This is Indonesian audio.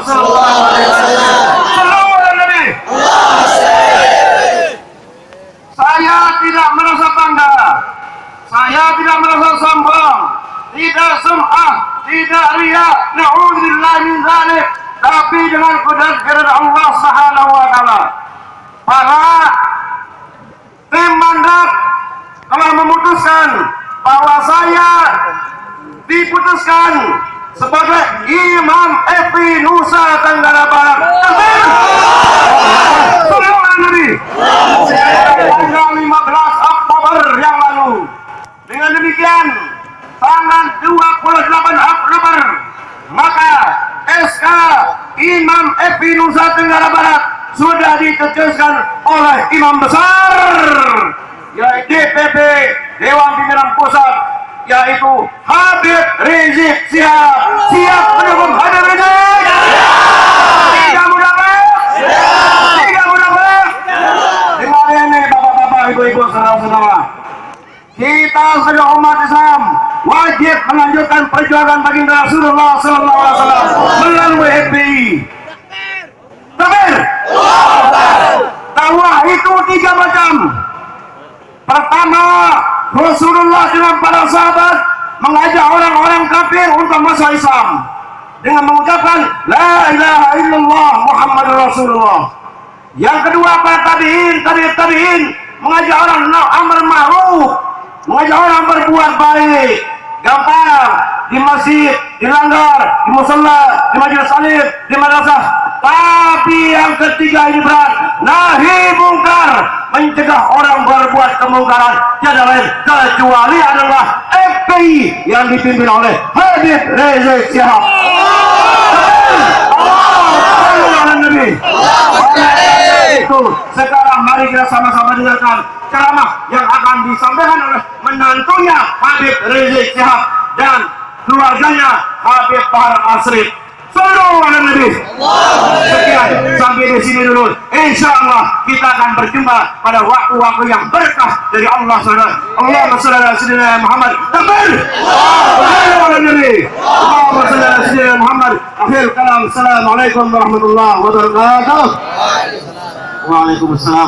sallallahu alaihi wasallam. Sallallahu alaihi Nabi. Saya tidak merasa bangga, saya tidak merasa sombong, tidak sum'ah, tidak riya, na'udzubillah min dzalik, tapi dengan kudrat Allah Subhanahu wa taala. Para tim mandat telah memutuskan bahwa saya diputuskan sebagai Imam FPI Nusa Tenggara Barat. Tanggal 15 Oktober yang lalu. Dengan demikian, tanggal 28 Oktober, maka SK Imam FPI Nusa Tenggara Barat sudah ditegaskan oleh Imam Besar, yaitu DPP Dewan Pimpinan Pusat, yaitu Habib Rizik Syihab. Siap mendukung Habib Rizik? Tidak munafik? Tidak munafik? Dengar ini bapak-bapak, ibu-ibu, saudara-saudara. Kita sebagai umat Islam wajib melanjutkan perjuangan baginda Rasulullah SAW melalui FPI. Takbir! Dakwah itu 3 macam. Pertama, Rasulullah dengan para sahabat mengajak orang-orang kafir untuk masuk Islam dengan mengucapkan La ilaha illallah Muhammadur Rasulullah. Yang kedua, para tabi'in mengajak orang amar ma'ruf, mengajak orang berbuat baik. Gampang, di masjid, di langgar, di musalla, di majelis salib, di madrasah. Tapi yang ketiga ini berat, nahi mungkar, mencegah orang berbuat kemungkaran, tiada lain kecuali adalah FPI yang dipimpin oleh Habib Rizik Syihab. Itu sekarang mari kita sama-sama dengarkan ceramah yang akan disampaikan oleh menantunya Habib Rizik Syihab dan keluarganya Habib Bahar Asrif. Sallallahu alaihi Nabi. Sekian sampai di sini dulu. Insyaallah kita akan berjumpa pada waktu-waktu yang berkah dari Allah SWT. Allahumma shalli ala sayyidina Muhammad. Takbir. Sallallahu alaihi Nabi. Allahumma shalli ala sayyidina Muhammad. Akhir kalam. Assalamualaikum warahmatullahi wabarakatuh. Waalaikumsalam.